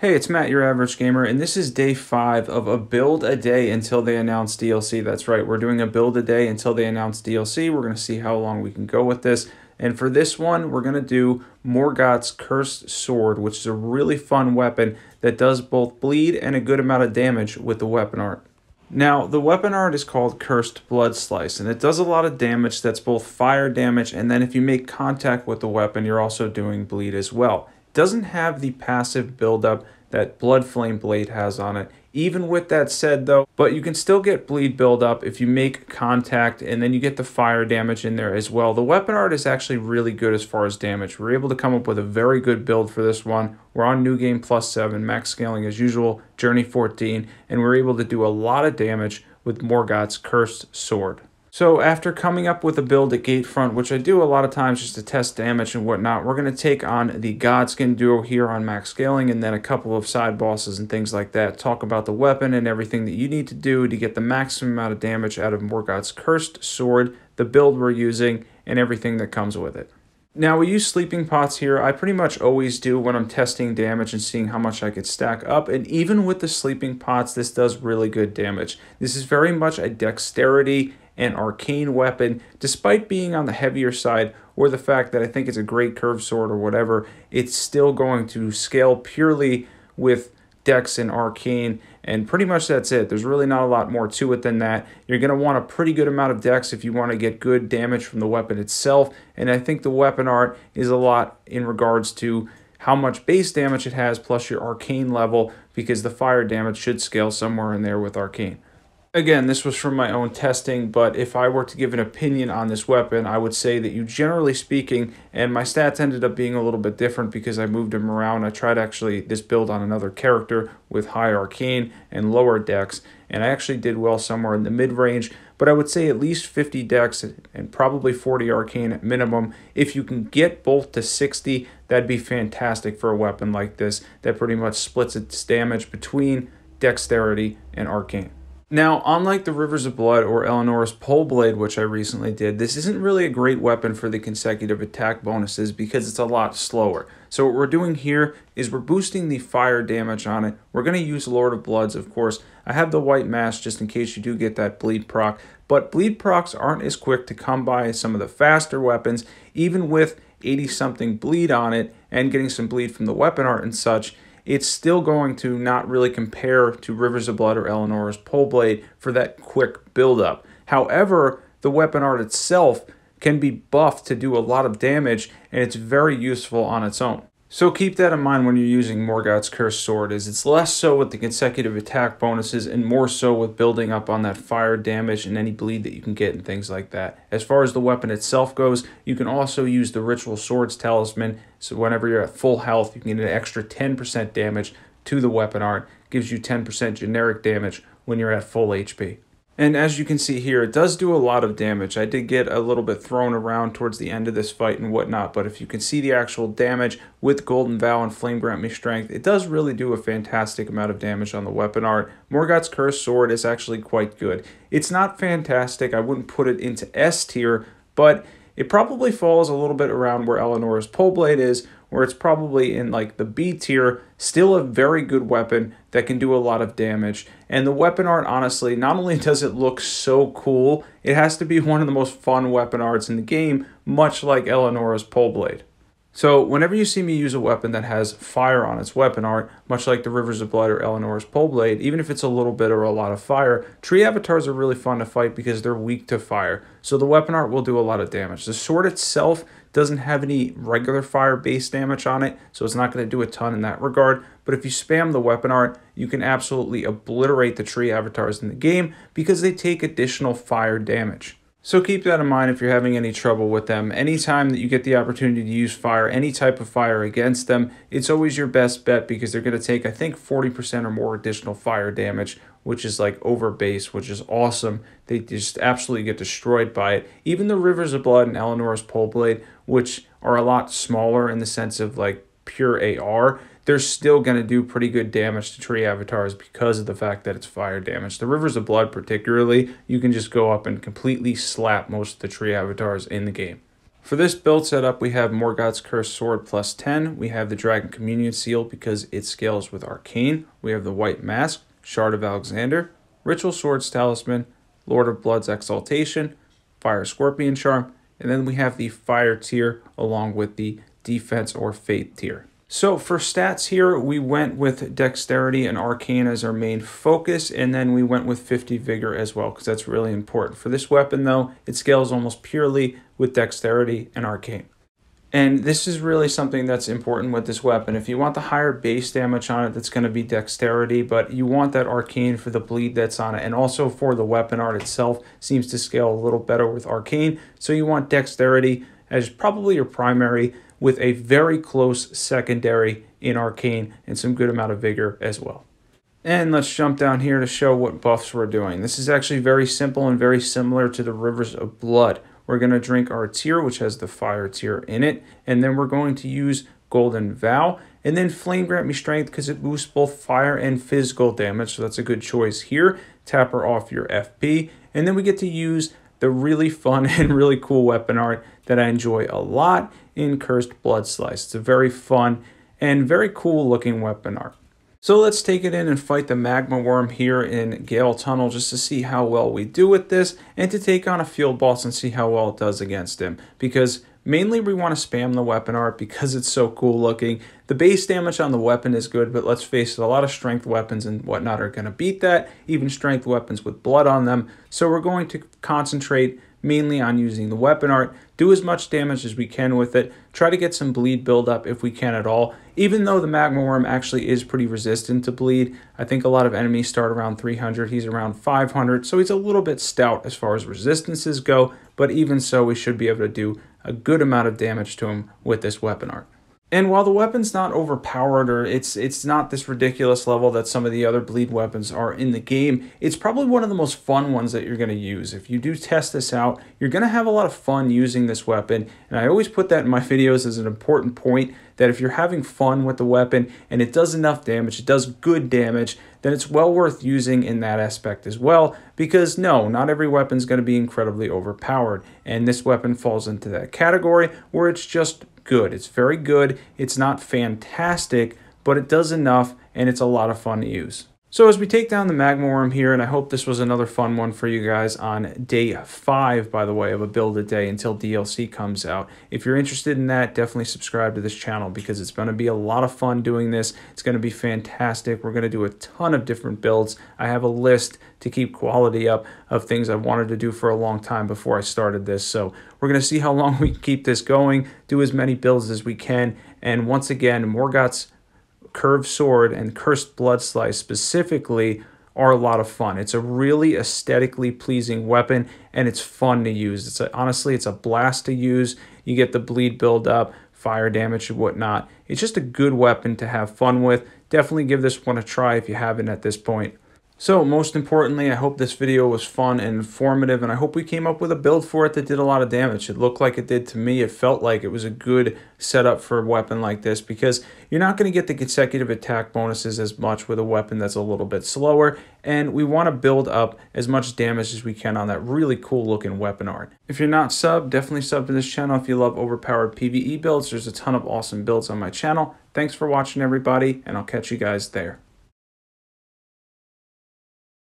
Hey, it's Matt, your average gamer, and this is day 5 of a build a day until they announce DLC. That's right, we're doing a build a day until they announce DLC. We're going to see how long we can go with this. And for this one, we're going to do Morgott's Cursed Sword, which is a really fun weapon that does both bleed and a good amount of damage with the weapon art. Now, the weapon art is called Cursed Blood Slice, and it does a lot of damage that's both fire damage, and then if you make contact with the weapon, you're also doing bleed as well. Doesn't have the passive buildup that Blood Flame Blade has on it. Even with that said though, but you can still get bleed buildup if you make contact, and then you get the fire damage in there as well. The weapon art is actually really good as far as damage. We're able to come up with a very good build for this one. We're on New Game +7, max scaling as usual, Journey 14, and we're able to do a lot of damage with Morgott's Cursed Sword. So after coming up with a build at Gatefront, which I do a lot of times just to test damage and whatnot, we're going to take on the Godskin duo here on max scaling, and then a couple of side bosses and things like that. Talk about the weapon and everything that you need to do to get the maximum amount of damage out of Morgott's Cursed Sword, the build we're using, and everything that comes with it. Now, we use sleeping pots here. I pretty much always do when I'm testing damage and seeing how much I could stack up. And even with the sleeping pots, this does really good damage. This is very much a dexterity and arcane weapon. Despite being on the heavier side, or the fact that I think it's a great curved sword or whatever, it's still going to scale purely with dex and arcane, and pretty much that's it. There's really not a lot more to it than that. You're going to want a pretty good amount of dex if you want to get good damage from the weapon itself, and I think the weapon art is a lot in regards to how much base damage it has plus your arcane level, because the fire damage should scale somewhere in there with arcane. Again, this was from my own testing, but if I were to give an opinion on this weapon, I would say that generally speaking, and my stats ended up being a little bit different because I moved them around. I tried actually this build on another character with high arcane and lower dex, and I actually did well somewhere in the mid-range, but I would say at least 50 dex and probably 40 arcane at minimum. If you can get both to 60, that'd be fantastic for a weapon like this that pretty much splits its damage between dexterity and arcane. Now, unlike the Rivers of Blood or Eleanor's Pole Blade, which I recently did, this isn't really a great weapon for the consecutive attack bonuses because it's a lot slower. So what we're doing here is we're boosting the fire damage on it. We're going to use Lord of Bloods, of course. I have the white mask just in case you do get that bleed proc, but bleed procs aren't as quick to come by as some of the faster weapons, even with 80-something bleed on it and getting some bleed from the weapon art and such. It's still going to not really compare to Rivers of Blood or Eleanor's Pole Blade for that quick buildup. However, the weapon art itself can be buffed to do a lot of damage, and it's very useful on its own. So keep that in mind when you're using Morgott's Cursed Sword, is it's less so with the consecutive attack bonuses and more so with building up on that fire damage and any bleed that you can get and things like that. As far as the weapon itself goes, you can also use the Ritual Swords talisman, so whenever you're at full health, you can get an extra 10% damage to the weapon art. Gives you 10% generic damage when you're at full HP. And as you can see here, it does do a lot of damage. I did get a little bit thrown around towards the end of this fight and whatnot, but if you can see the actual damage with Golden Vow and Flame Grant Me Strength, it does really do a fantastic amount of damage on the weapon art. Morgott's Cursed Sword is actually quite good. It's not fantastic. I wouldn't put it into S tier, but it probably falls a little bit around where Eleanor's Pole Blade is, where it's probably in like the B tier. Still a very good weapon that can do a lot of damage. And the weapon art, honestly, not only does it look so cool, it has to be one of the most fun weapon arts in the game, much like Eleanor's Pole Blade. So whenever you see me use a weapon that has fire on its weapon art, much like the Rivers of Blood or Eleanor's Pole Blade, even if it's a little bit or a lot of fire, tree avatars are really fun to fight because they're weak to fire. So the weapon art will do a lot of damage. The sword itself doesn't have any regular fire base damage on it, so it's not going to do a ton in that regard. But if you spam the weapon art, you can absolutely obliterate the tree avatars in the game because they take additional fire damage. So keep that in mind if you're having any trouble with them. Anytime that you get the opportunity to use fire, any type of fire against them, it's always your best bet because they're going to take, I think, 40% or more additional fire damage, which is like over base, which is awesome. They just absolutely get destroyed by it. Even the Rivers of Blood and Eleanor's Pole Blade, which are a lot smaller in the sense of like pure AR, they're still going to do pretty good damage to tree avatars because of the fact that it's fire damage. The Rivers of Blood particularly, you can just go up and completely slap most of the tree avatars in the game. For this build setup, we have Morgott's Cursed Sword plus 10. We have the Dragon Communion Seal because it scales with Arcane. We have the White Mask, Shard of Alexander, Ritual Sword's Talisman, Lord of Blood's Exultation, Fire Scorpion Charm, and then we have the Fire tier along with the Defense or Faith tier. So for stats here, we went with Dexterity and Arcane as our main focus, and then we went with 50 Vigor as well, because that's really important. For this weapon though, it scales almost purely with Dexterity and Arcane. And this is really something that's important with this weapon. If you want the higher base damage on it, that's going to be Dexterity, but you want that Arcane for the bleed that's on it, and also for the weapon art itself seems to scale a little better with Arcane, so you want Dexterity as probably your primary, with a very close secondary in Arcane and some good amount of Vigor as well. And let's jump down here to show what buffs we're doing. This is actually very simple and very similar to the Rivers of Blood. We're going to drink our tier, which has the Fire tier in it, and then we're going to use Golden Vow, and then Flame Grant Me Strength because it boosts both fire and physical damage, so that's a good choice here. Tap her off your FP, and then we get to use the really fun and really cool weapon art that I enjoy a lot in Cursed Blood Slice. It's a very fun and very cool looking weapon art. So let's take it in and fight the Magma Worm here in Gale Tunnel just to see how well we do with this, and to take on a field boss and see how well it does against him. Because mainly we want to spam the weapon art because it's so cool looking. The base damage on the weapon is good, but let's face it, a lot of strength weapons and whatnot are going to beat that, even strength weapons with blood on them. So we're going to concentrate mainly on using the weapon art, do as much damage as we can with it, try to get some bleed buildup if we can at all. Even though the Magma Worm actually is pretty resistant to bleed, I think a lot of enemies start around 300, he's around 500, so he's a little bit stout as far as resistances go, but even so we should be able to do a good amount of damage to him with this weapon art. And while the weapon's not overpowered, or it's not this ridiculous level that some of the other bleed weapons are in the game, it's probably one of the most fun ones that you're going to use. If you do test this out, you're going to have a lot of fun using this weapon, and I always put that in my videos as an important point, that if you're having fun with the weapon and it does enough damage, it does good damage, then it's well worth using in that aspect as well, because no, not every weapon is going to be incredibly overpowered, and this weapon falls into that category where it's just good. It's very good. It's not fantastic, but it does enough, and it's a lot of fun to use. So as we take down the Magma Worm here, and I hope this was another fun one for you guys on day 5, by the way, of a build a day until DLC comes out. If you're interested in that, definitely subscribe to this channel because it's going to be a lot of fun doing this. It's going to be fantastic. We're going to do a ton of different builds. I have a list to keep quality up of things I wanted to do for a long time before I started this. So we're going to see how long we can keep this going, do as many builds as we can, and once again, Morgott's Curved Sword and Cursed Blood Slice specifically are a lot of fun. It's a really aesthetically pleasing weapon, and it's fun to use. Honestly, it's a blast to use. You get the bleed build up, fire damage and whatnot. It's just a good weapon to have fun with. Definitely give this one a try if you haven't at this point. So most importantly, I hope this video was fun and informative, and I hope we came up with a build for it that did a lot of damage. It looked like it did to me. It felt like it was a good setup for a weapon like this, because you're not going to get the consecutive attack bonuses as much with a weapon that's a little bit slower, and we want to build up as much damage as we can on that really cool looking weapon art. If you're not subbed, definitely sub to this channel if you love overpowered PvE builds. There's a ton of awesome builds on my channel. Thanks for watching, everybody, and I'll catch you guys there.